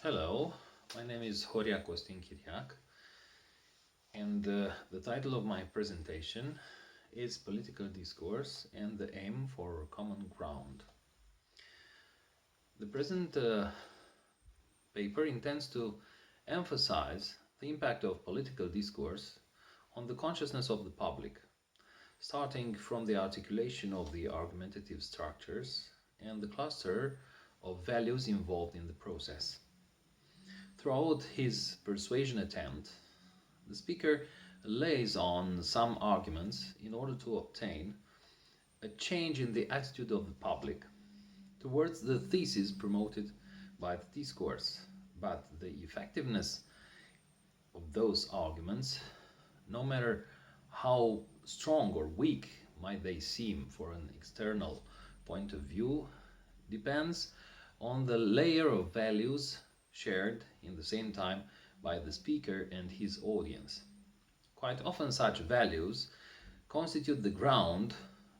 Hello, my name is Horia Costin Chiriac, and the title of my presentation is Political Discourse and the Aim for Common Ground. The present paper intends to emphasize the impact of political discourse on the consciousness of the public, starting from the articulation of the argumentative structures and the cluster of values involved in the process. Throughout his persuasion attempt, the speaker lays on some arguments in order to obtain a change in the attitude of the public towards the thesis promoted by the discourse. But the effectiveness of those arguments, no matter how strong or weak might they seem for an external point of view, depends on the layer of values shared in the same time by the speaker and his audience. Quite often such values constitute the ground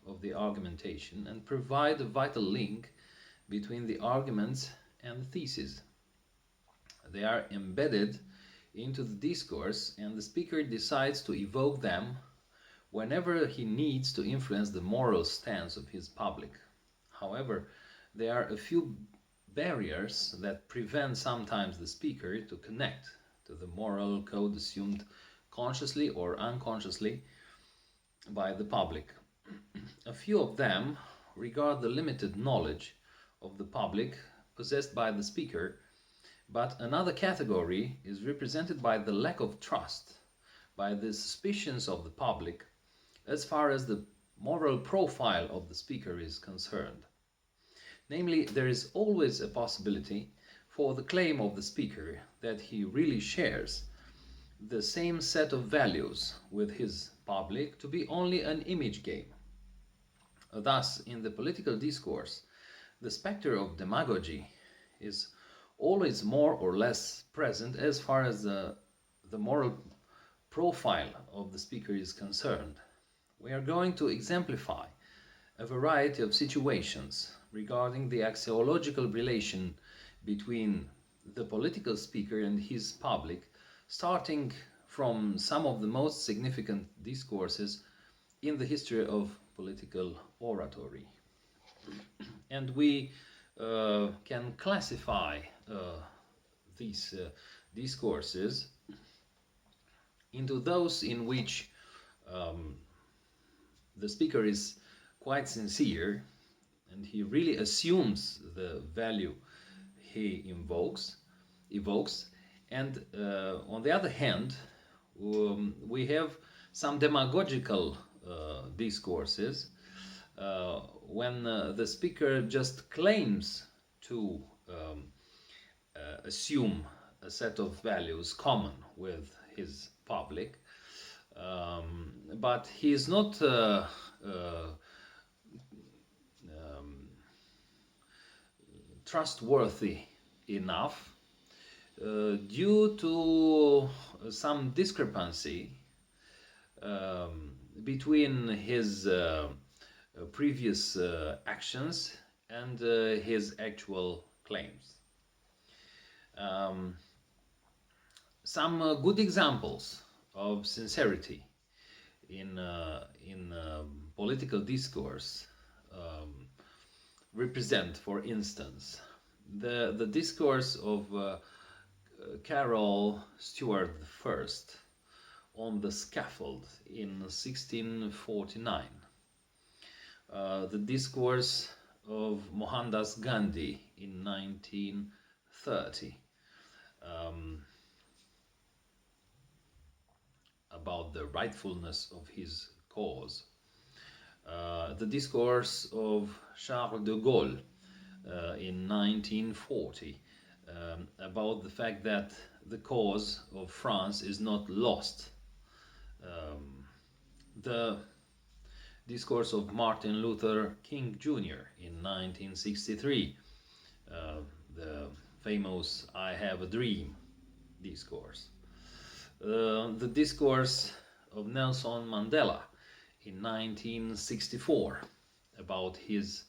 of the argumentation and provide a vital link between the arguments and the thesis. They are embedded into the discourse, and the speaker decides to evoke them whenever he needs to influence the moral stance of his public. However, there are a few barriers that prevent sometimes the speaker to connect to the moral code assumed consciously or unconsciously by the public. A few of them regard the limited knowledge of the public possessed by the speaker, but another category is represented by the lack of trust, by the suspicions of the public as far as the moral profile of the speaker is concerned. Namely, there is always a possibility for the claim of the speaker that he really shares the same set of values with his public to be only an image game. Thus, in the political discourse, the spectre of demagogy is always more or less present as far as the moral profile of the speaker is concerned. We are going to exemplify a variety of situations regarding the axiological relation between the political speaker and his public, starting from some of the most significant discourses in the history of political oratory. And we can classify these discourses into those in which the speaker is quite sincere and he really assumes the value he evokes, and on the other hand, we have some demagogical discourses when the speaker just claims to assume a set of values common with his public, but he is not trustworthy enough due to some discrepancy between his previous actions and his actual claims. Some good examples of sincerity in political discourse represent, for instance, the discourse of Carol Stuart I on the scaffold in 1649, the discourse of Mohandas Gandhi in 1930 about the rightfulness of his cause, the discourse of Charles de Gaulle in 1940 about the fact that the cause of France is not lost, the discourse of Martin Luther King Jr. in 1963, the famous I Have a Dream discourse. the discourse of Nelson Mandela in 1964 about his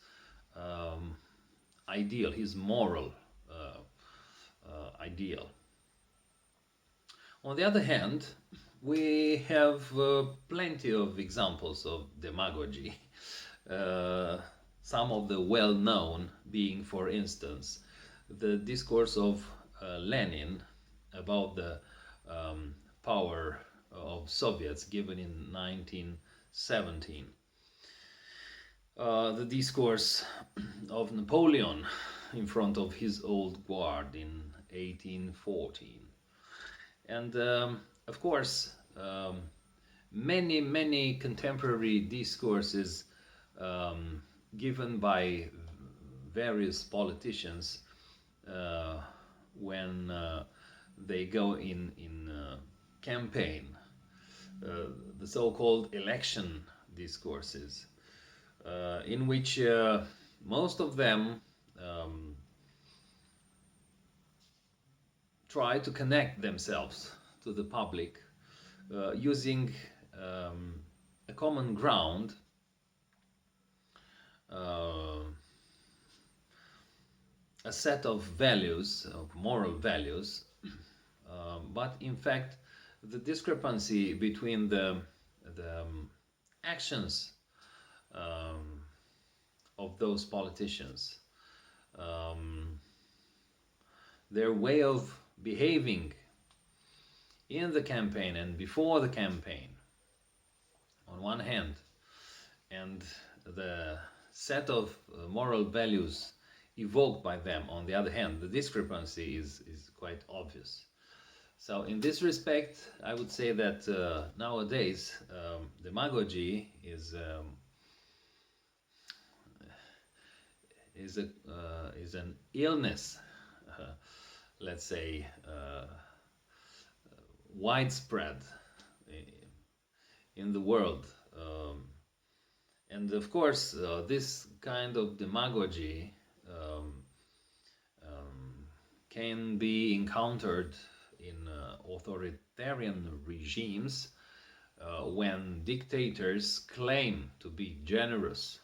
ideal, his moral ideal. On the other hand, we have plenty of examples of demagogy. Some of the well-known being, for instance, the discourse of Lenin about the power of Soviets given in 1917. The discourse of Napoleon in front of his old guard in 1814. And of course, many contemporary discourses given by various politicians when they go in campaign, the so-called election discourses, in which most of them try to connect themselves to the public using a common ground, a set of values, of moral values, but in fact the discrepancy between the actions of those politicians, their way of behaving in the campaign and before the campaign on one hand, and the set of moral values evoked by them on the other hand, the discrepancy is quite obvious. So in this respect, I would say that nowadays demagogy is an illness, let's say, widespread in the world, and of course this kind of demagogy can be encountered in authoritarian regimes when dictators claim to be generous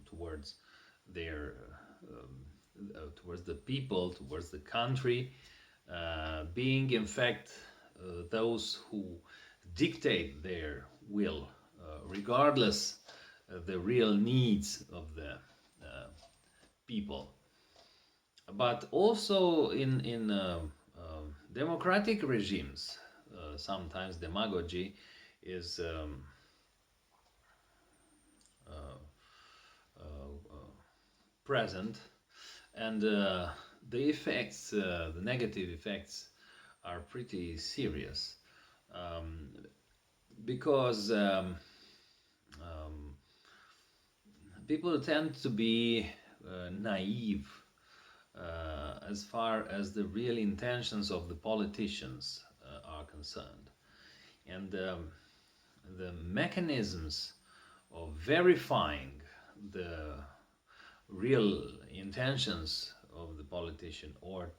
towards their towards the people, towards the country, being in fact those who dictate their will, regardless of the real needs of the people. But also in democratic regimes, sometimes demagogy is present, and the effects, the negative effects, are pretty serious, because people tend to be naive as far as the real intentions of the politicians are concerned, and the mechanisms of verifying the real intentions of the politician, or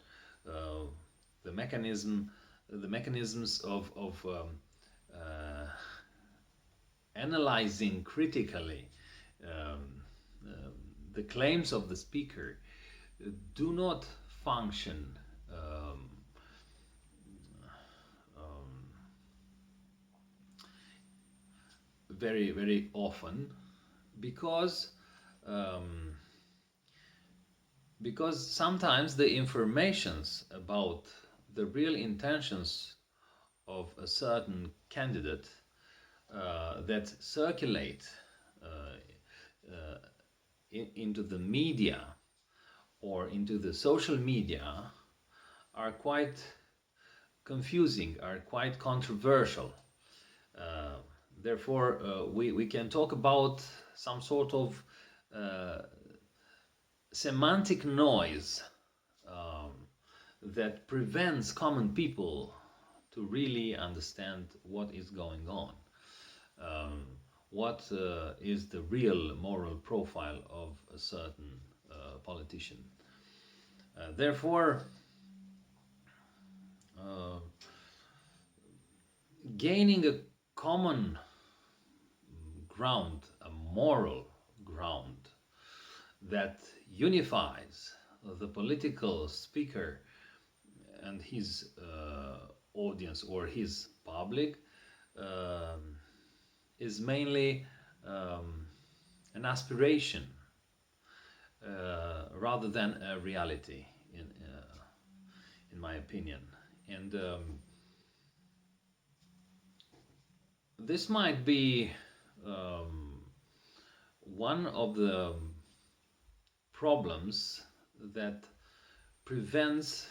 the mechanisms of analyzing critically the claims of the speaker do not function very often, because sometimes the informations about the real intentions of a certain candidate that circulate into the media or into the social media are quite confusing, are quite controversial. Therefore, we can talk about some sort of semantic noise that prevents common people to really understand what is going on, what is the real moral profile of a certain politician. Therefore, gaining a common ground, a moral ground that unifies the political speaker and his audience or his public is mainly an aspiration rather than a reality, in my opinion. And this might be one of the problems that prevents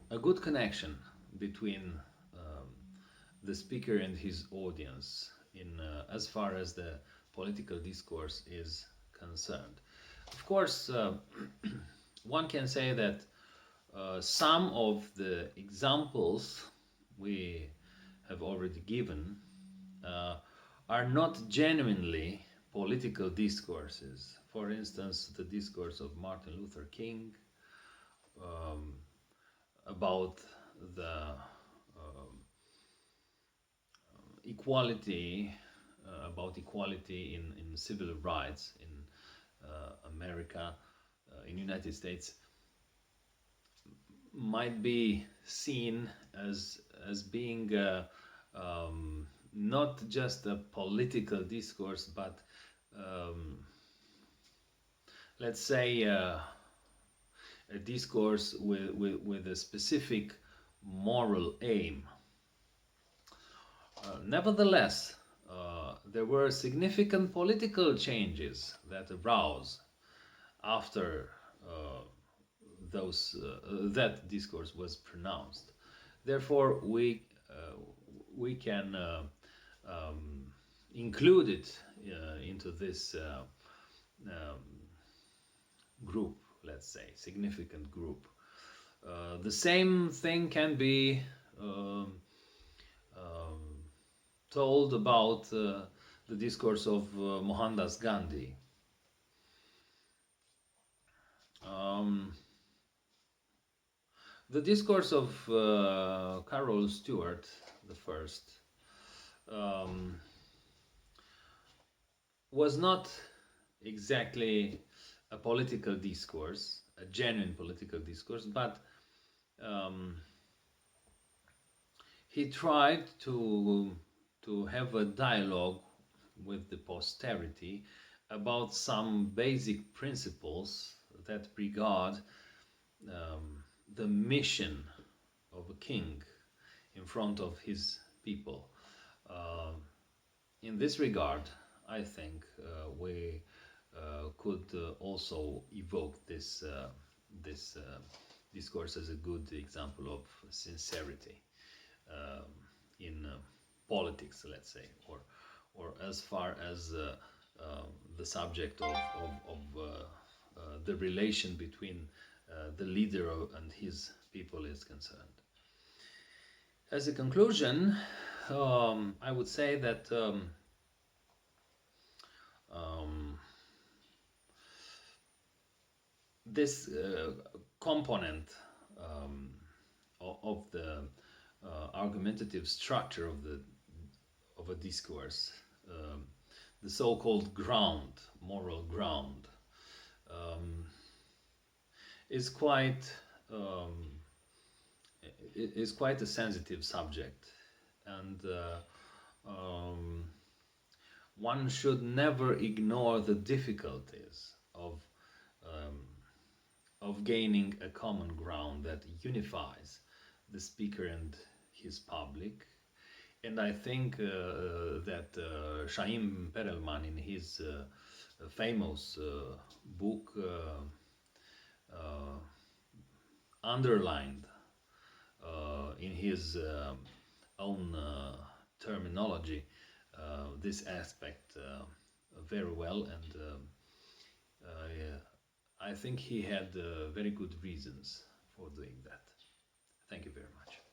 a good connection between the speaker and his audience in as far as the political discourse is concerned. Of course, one can say that some of the examples we have already given are not genuinely political discourses. For instance, the discourse of Martin Luther King about the equality, about equality in civil rights in America, in United States, might be seen as being not just a political discourse, but let's say a discourse with a specific moral aim. Nevertheless, there were significant political changes that arose after that discourse was pronounced. Therefore, we can include it into this group, let's say, significant group. The same thing can be told about the discourse of Mohandas Gandhi. The discourse of Carol Stewart the First was not exactly a political discourse, a genuine political discourse, but he tried to have a dialogue with the posterity about some basic principles that regard the mission of a king in front of his people. In this regard, I think we could also evoke this discourse as a good example of sincerity in politics, let's say, or as far as the subject of the relation between the leader and his people is concerned. As a conclusion, I would say that this component of the argumentative structure of a discourse, the so-called ground, moral ground, is quite a sensitive subject, and one should never ignore the difficulties of gaining a common ground that unifies the speaker and his public. And I think that Chaim Perelman, in his famous book, underlined in his own terminology this aspect very well, and I think he had very good reasons for doing that. Thank you very much.